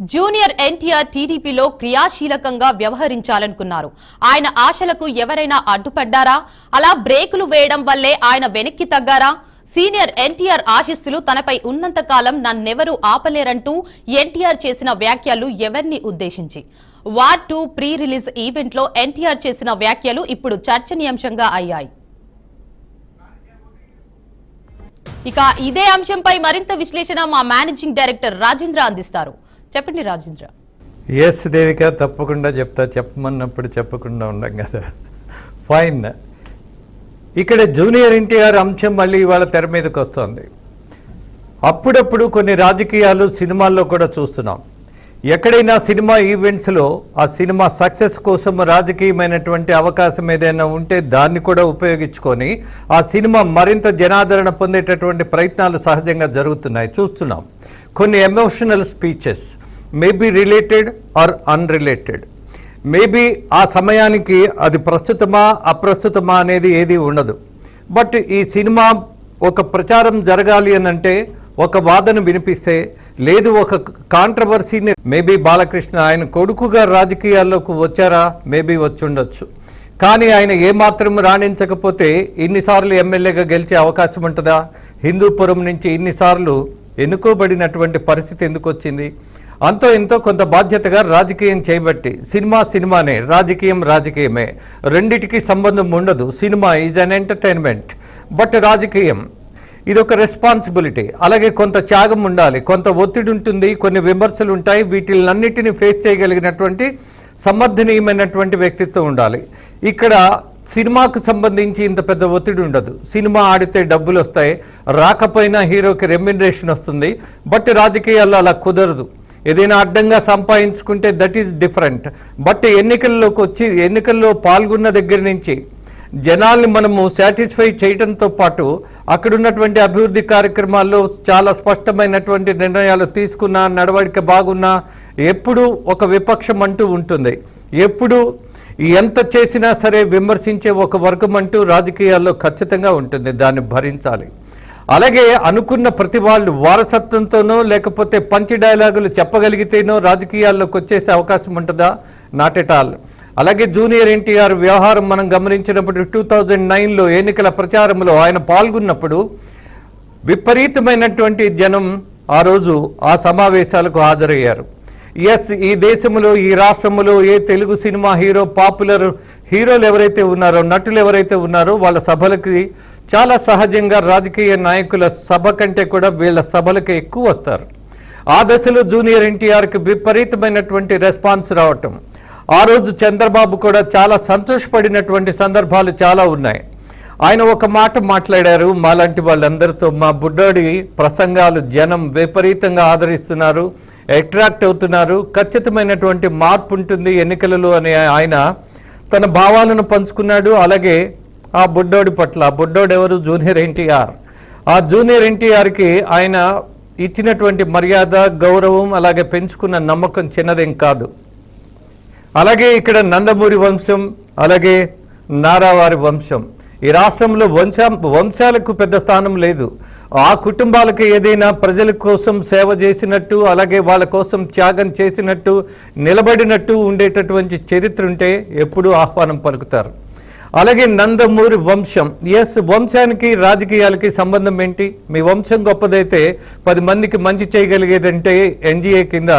Junior NTR టీడీపీలో క్రియాశీలకంగా వ్యవహరించాలనుకున్నారు. ఆయన ఆశలకు ఎవరైనా అడ్డుపడ్డారా? అలా బ్రేకులు వేయడం వల్లే ఆయన వెనక్కి తగ్గారా? సీనియర్ ఎన్టీఆర్ ఆశీస్సులు తనపై ఉన్నంత కాలం నన్నెవరూ ఆపలేరంటూ ఎన్టీఆర్ చేసిన వ్యాఖ్యలు ఎవరిని ఉద్దేశించి? వార్ 2 ప్రీ రిలీజ్ ఈవెంట్ లో ఎన్టీఆర్ చేసిన వ్యాఖ్యలు ఇప్పుడు చర్చనీయాంశంగా అయ్యాయి. ఇక ఇదే అంశంపై మరింత విశ్లేషణ మా మేనేజింగ్ డైరెక్టర్ రాజేంద్ర అందిస్తారు. చెప్పండి రాజేంద్ర. ఎస్ దేవిక, తప్పకుండా చెప్తా. చెప్పమన్నప్పుడు చెప్పకుండా ఉండం కదా. ఫైన్. ఇక్కడ జూనియర్ ఎన్టీఆర్ అంశం మళ్ళీ ఇవాళ తెర మీదకి వస్తుంది. అప్పుడప్పుడు కొన్ని రాజకీయాలు సినిమాల్లో కూడా చూస్తున్నాం. ఎక్కడైనా సినిమా ఈవెంట్స్లో ఆ సినిమా సక్సెస్ కోసం రాజకీయమైనటువంటి అవకాశం ఏదైనా ఉంటే దాన్ని కూడా ఉపయోగించుకొని ఆ సినిమా మరింత జనాదరణ పొందేటటువంటి ప్రయత్నాలు సహజంగా జరుగుతున్నాయి, చూస్తున్నాం. కొన్ని emotional speeches maybe related are unrelated, maybe ఆ సమయానికి అది ప్రస్తుతమా అప్రస్తుతమా అనేది ఏది ఉండదు. బట్ ఈ సినిమా ఒక ప్రచారం జరగాలి అని అంటే ఒక వాదన వినిపిస్తే, లేదు ఒక కాంట్రవర్సీని, మేబీ బాలకృష్ణ ఆయన కొడుకుగా రాజకీయాల్లోకి వచ్చారా, మేబీ వచ్చి ఉండొచ్చు. కానీ ఆయన ఏమాత్రం రాణించకపోతే ఇన్నిసార్లు ఎమ్మెల్యేగా గెలిచే అవకాశం ఉంటుందా? హిందూపురం నుంచి ఇన్నిసార్లు ఎన్నుకోబడినటువంటి పరిస్థితి ఎందుకు వచ్చింది? అంతో ఎంతో కొంత బాధ్యతగా రాజకీయం చేయబట్టి, సినిమా సినిమానే, రాజకీయం రాజకీయమే, రెండిటికి సంబంధం ఉండదు. Cinema is an entertainment, but రాజకీయం ఇదొక రెస్పాన్సిబిలిటీ. అలాగే కొంత త్యాగం ఉండాలి, కొంత ఒత్తిడి ఉంటుంది, కొన్ని విమర్శలు ఉంటాయి. వీటిలన్నిటిని ఫేస్ చేయగలిగినటువంటి సమర్థనీయమైనటువంటి వ్యక్తిత్వం ఉండాలి. ఇక్కడ సినిమాకు సంబంధించి ఇంత పెద్ద ఒత్తిడి ఉండదు. సినిమా ఆడితే డబ్బులు వస్తాయి, రాకపోయినా హీరోకి రెమ్యునరేషన్ వస్తుంది. బట్ రాజకీయాల్లో అలా కుదరదు. ఏదైనా అడ్డంగా సంపాదించుకుంటే దట్ ఈస్ డిఫరెంట్. బట్ ఎన్నికల్లోకి వచ్చి ఎన్నికల్లో పాల్గొన్న దగ్గర నుంచి జనాల్ని మనము సాటిస్ఫై చేయడంతో పాటు అక్కడున్నటువంటి అభివృద్ధి కార్యక్రమాల్లో చాలా స్పష్టమైనటువంటి నిర్ణయాలు తీసుకున్నా, నడవడిక బాగున్నా, ఎప్పుడు ఒక విపక్షం అంటూ ఉంటుంది. ఎప్పుడు ఎంత చేసినా సరే విమర్శించే ఒక వర్గం అంటూ రాజకీయాల్లో ఖచ్చితంగా ఉంటుంది. దాన్ని భరించాలి. అలాగే అనుకున్న ప్రతి వాళ్ళు వారసత్వంతోనో లేకపోతే పంచి డైలాగులు చెప్పగలిగితేనో రాజకీయాల్లోకి వచ్చేసే అవకాశం ఉంటుందా? Not at all. అలాగే జూనియర్ ఎన్టీఆర్ వ్యవహారం మనం గమనించినప్పుడు 2009లో ఎన్నికల ప్రచారంలో ఆయన పాల్గొన్నప్పుడు విపరీతమైనటువంటి జనం ఆ రోజు ఆ సమావేశాలకు హాజరయ్యారు. ఎస్, ఈ దేశంలో ఈ రాష్ట్రంలో ఏ తెలుగు సినిమా హీరో, పాపులర్ హీరోలు ఎవరైతే ఉన్నారో, నటులు ఎవరైతే ఉన్నారో వాళ్ళ సభలకి చాలా సహజంగా రాజకీయ నాయకుల సభ కంటే కూడా వీళ్ళ సభలకి ఎక్కువ వస్తారు. ఆ దశలో జూనియర్ ఎన్టీఆర్కి విపరీతమైనటువంటి రెస్పాన్స్ రావటం, ఆ రోజు చంద్రబాబు కూడా చాలా సంతోషపడినటువంటి సందర్భాలు చాలా ఉన్నాయి. ఆయన ఒక మాట మాట్లాడారు మాలాంటి వాళ్ళందరితో, మా బుడ్డోడి ప్రసంగాలు జనం విపరీతంగా ఆదరిస్తున్నారు, అట్రాక్ట్ అవుతున్నారు, ఖచ్చితమైనటువంటి మార్పు ఉంటుంది ఎన్నికలలో అని ఆయన తన భావాలను పంచుకున్నాడు. అలాగే ఆ బుడ్డోడి పట్ల, ఆ బుడ్డోడు ఎవరు? జూనియర్ ఎన్టీఆర్. ఆ జూనియర్ ఎన్టీఆర్కి ఆయన ఇచ్చినటువంటి మర్యాద, గౌరవం, అలాగే పెంచుకున్న నమ్మకం చిన్నదేం కాదు. అలాగే ఇక్కడ నందమూరి వంశం, అలాగే నారావారి వంశం, ఈ రాష్ట్రంలో వంశాలకు పెద్ద స్థానం లేదు. ఆ కుటుంబాలకు ఏదైనా ప్రజల కోసం సేవ చేసినట్టు, అలాగే వాళ్ళ కోసం త్యాగం చేసినట్టు, నిలబడినట్టు ఉండేటటువంటి చరిత్ర ఉంటే ఎప్పుడూ ఆహ్వానం పలుకుతారు. అలాగే నందమూరి వంశం, ఎస్, వంశానికి రాజకీయాలకి సంబంధం ఏంటి? మీ వంశం గొప్పదైతే 10 మందికి మంచి చేయగలిగేదంటే ఎన్జిఏ కింద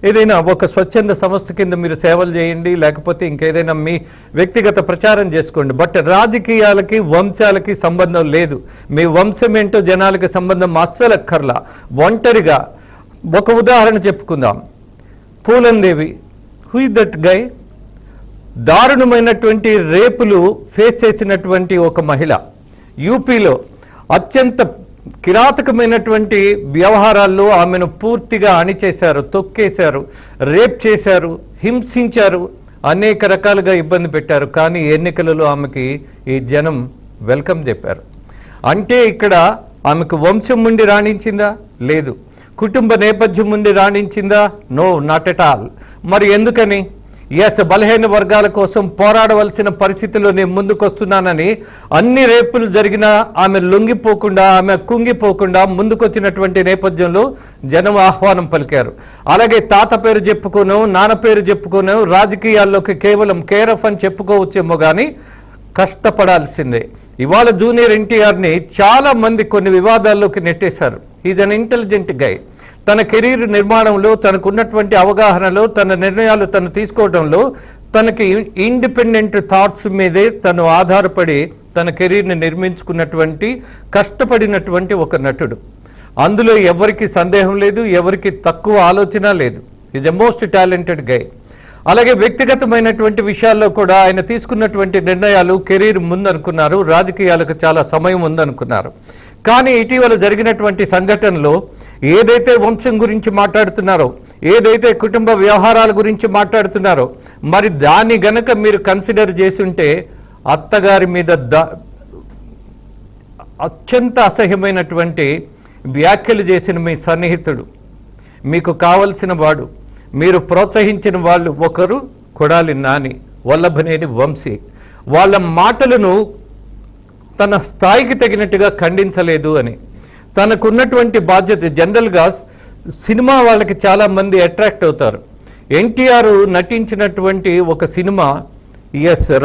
ఏదైనా ఒక స్వచ్ఛంద సంస్థ కింద మీరు సేవలు చేయండి, లేకపోతే ఇంకేదైనా మీ వ్యక్తిగత ప్రచారం చేసుకోండి. బట్ రాజకీయాలకి వంశాలకి సంబంధం లేదు. మీ వంశం ఏంటో జనాలకి సంబంధం అస్సలు అక్కర్లా. ఒంటరిగా ఒక ఉదాహరణ చెప్పుకుందాం. Phoolan Devi, who is that guy? దారుణమైనటువంటి రేపులు ఫేస్ చేసినటువంటి ఒక మహిళ, యూపీలో అత్యంత కిరాతకమైనటువంటి వ్యవహారాల్లో ఆమెను పూర్తిగా అణిచేశారు, తొక్కేశారు, రేప్ చేశారు, హింసించారు, అనేక రకాలుగా ఇబ్బంది పెట్టారు. కానీ ఎన్నికలలో ఆమెకి ఈ జనం వెల్కమ్ చెప్పారు. అంటే ఇక్కడ ఆమెకు వంశం ఉండి రాణించిందా? లేదు. కుటుంబ నేపథ్యం ఉండి రాణించిందా? No, not at all. మరి ఎందుకని? బలహీన వర్గాల కోసం పోరాడవలసిన పరిస్థితిలో నేను ముందుకొస్తున్నానని, అన్ని రేపులు జరిగినా ఆమె లొంగిపోకుండా, ఆమె కుంగిపోకుండా ముందుకొచ్చినటువంటి నేపథ్యంలో జనం ఆహ్వానం పలికారు. అలాగే తాత పేరు చెప్పుకోను, నాన్న పేరు చెప్పుకోను, రాజకీయాల్లోకి కేవలం కేరఫ్ అని చెప్పుకోవచ్చేమో కానీ కష్టపడాల్సిందే. ఇవాళ జూనియర్ ఎన్టీఆర్ని చాలా మంది కొన్ని వివాదాల్లోకి నెట్టేశారు. ఈజ్ అన్ ఇంటెలిజెంట్ గై. తన కెరీర్ నిర్మాణంలో, తనకున్నటువంటి అవగాహనలో, తన నిర్ణయాలు తను తీసుకోవడంలో, తనకి ఇండిపెండెంట్ థాట్స్ మీదే తను ఆధారపడి తన కెరీర్ని నిర్మించుకున్నటువంటి కష్టపడినటువంటి ఒక నటుడు. అందులో ఎవరికి సందేహం లేదు, ఎవరికి తక్కువ ఆలోచన లేదు. ఈజ్ ఎ మోస్ట్ టాలెంటెడ్ గై. అలాగే వ్యక్తిగతమైనటువంటి విషయాల్లో కూడా ఆయన తీసుకున్నటువంటి నిర్ణయాలు, కెరీర్ ముందనుకున్నారు, రాజకీయాలకు చాలా సమయం ఉందనుకున్నారు. కానీ ఇటీవల జరిగినటువంటి సంఘటనలో ఏదైతే వంశం గురించి మాట్లాడుతున్నారో, ఏదైతే కుటుంబ వ్యవహారాల గురించి మాట్లాడుతున్నారో, మరి దాన్ని గనక మీరు కన్సిడర్ చేసుంటే అత్తగారి మీద అత్యంత అసహ్యమైనటువంటి వ్యాఖ్యలు చేసిన మీ సన్నిహితుడు, మీకు కావలసిన వాడు, మీరు ప్రోత్సహించిన వాళ్ళు ఒకరు కొడాలి నాని, వల్లభనేని వంశీ. వాళ్ళ మాటలను తన స్థాయికి తగినట్టుగా ఖండించలేదు అని, తనకున్నటువంటి బాధ్యత. జనరల్గా సినిమా వాళ్ళకి చాలామంది అట్రాక్ట్ అవుతారు. ఎన్టీఆర్ నటించినటువంటి ఒక సినిమా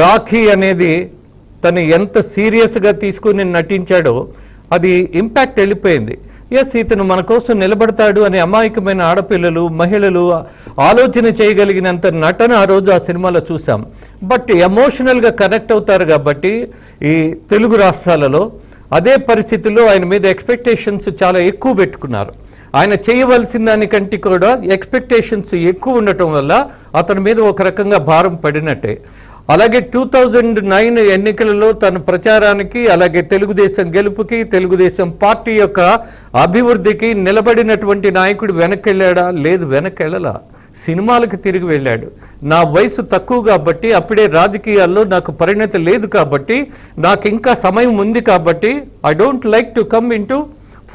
రాఖీ అనేది తను ఎంత సీరియస్గా తీసుకుని నటించాడో అది ఇంపాక్ట్ వెళ్ళిపోయింది. ఇతను మన కోసం నిలబడతాడు అని అమాయకమైన ఆడపిల్లలు, మహిళలు ఆలోచన చేయగలిగినంత నటన ఆ రోజు ఆ సినిమాలో చూసాం. బట్ ఎమోషనల్గా కనెక్ట్ అవుతారు కాబట్టి ఈ తెలుగు రాష్ట్రాలలో అదే పరిస్థితుల్లో ఆయన మీద ఎక్స్పెక్టేషన్స్ చాలా ఎక్కువ పెట్టుకున్నారు. ఆయన చేయవలసిన దానికంటే కూడా ఎక్స్పెక్టేషన్స్ ఎక్కువ ఉండటం వల్ల అతని మీద ఒక రకంగా భారం పడినట్టే. అలాగే 2009 ఎన్నికలలో తన ప్రచారానికి, అలాగే తెలుగుదేశం గెలుపుకి, తెలుగుదేశం పార్టీ యొక్క అభివృద్ధికి నిలబడినటువంటి నాయకుడు వెనక్కెళ్ళాడా? లేదు, వెనక్కెళ్ళలా. సినిమాలకు తిరిగి వెళ్ళాడు. నా వయసు తక్కువ కాబట్టి, అప్పుడే రాజకీయాల్లో నాకు పరిణతి లేదు కాబట్టి, నాకు ఇంకా సమయం ఉంది కాబట్టి, I don't like to come into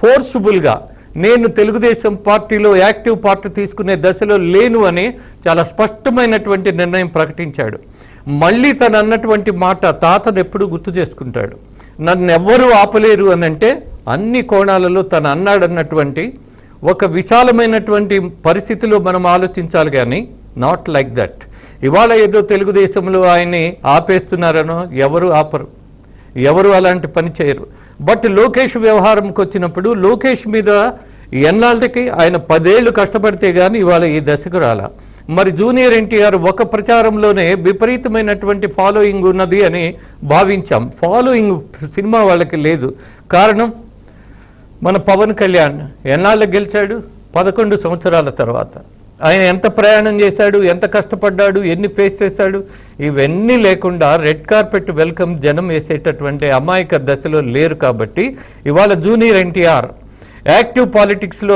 ఫోర్స్ఫుల్గా, నేను తెలుగుదేశం పార్టీలో యాక్టివ్ పార్టీ తీసుకునే దశలో లేను అని చాలా స్పష్టమైనటువంటి నిర్ణయం ప్రకటించాడు. మళ్ళీ తను అన్నటువంటి మాట తాతను ఎప్పుడు గుర్తు చేసుకుంటాడు. నన్ను ఎవ్వరూ ఆపలేరు అని అంటే అన్ని కోణాలలో తను అన్నాడన్నటువంటి ఒక విశాలమైనటువంటి పరిస్థితిలో మనం ఆలోచించాలి, కానీ నాట్ లైక్ దట్. ఇవాళ ఏదో తెలుగుదేశంలో ఆయన్ని ఆపేస్తున్నారనో ఎవరు ఆపరు, ఎవరు అలాంటి పని చేయరు. బట్ లోకేష్ వ్యవహారంకి వచ్చినప్పుడు లోకేష్ మీద ఎన్నాళ్ళకి ఆయన 10 ఏళ్ళు కష్టపడితే కానీ ఇవాళ ఈ దశకు రాలా. మరి జూనియర్ ఎన్టీఆర్ ఒక ప్రచారంలోనే విపరీతమైనటువంటి ఫాలోయింగ్ ఉన్నది అని భావించాం. ఫాలోయింగ్ సినిమా వాళ్ళకి లేదు. కారణం మన పవన్ కళ్యాణ్ ఎన్నాళ్ళకి గెలిచాడు? 11 సంవత్సరాల తర్వాత. ఆయన ఎంత ప్రయాణం చేశాడు, ఎంత కష్టపడ్డాడు, ఎన్ని ఫేస్ చేశాడు, ఇవన్నీ లేకుండా రెడ్ కార్పెట్ వెల్కమ్ జనం వేసేటటువంటి అమాయక దశలో లేరు. కాబట్టి ఇవాళ జూనియర్ ఎన్టీఆర్ యాక్టివ్ పాలిటిక్స్లో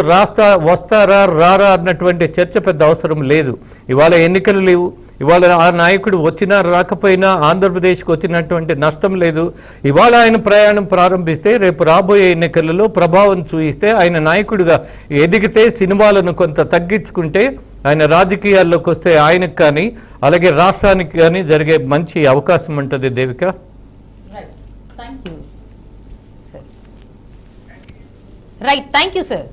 వస్తారా రారా అన్నటువంటి చర్చ పెద్ద అవసరం లేదు. ఇవాళ ఎన్నికలు లేవు. ఇవాళ ఆ నాయకుడు వచ్చినా రాకపోయినా ఆంధ్రప్రదేశ్కి వచ్చినటువంటి నష్టం లేదు. ఇవాళ ఆయన ప్రయాణం ప్రారంభిస్తే రేపు రాబోయే ఎన్నికలలో ప్రభావం చూయిస్తే, ఆయన నాయకుడిగా ఎదిగితే, సినిమాలను కొంత తగ్గించుకుంటే, ఆయన రాజకీయాల్లోకి వస్తే ఆయనకు కానీ అలాగే రాష్ట్రానికి కానీ జరిగే మంచి అవకాశం ఉంటుంది. Devika, right, thank you sir.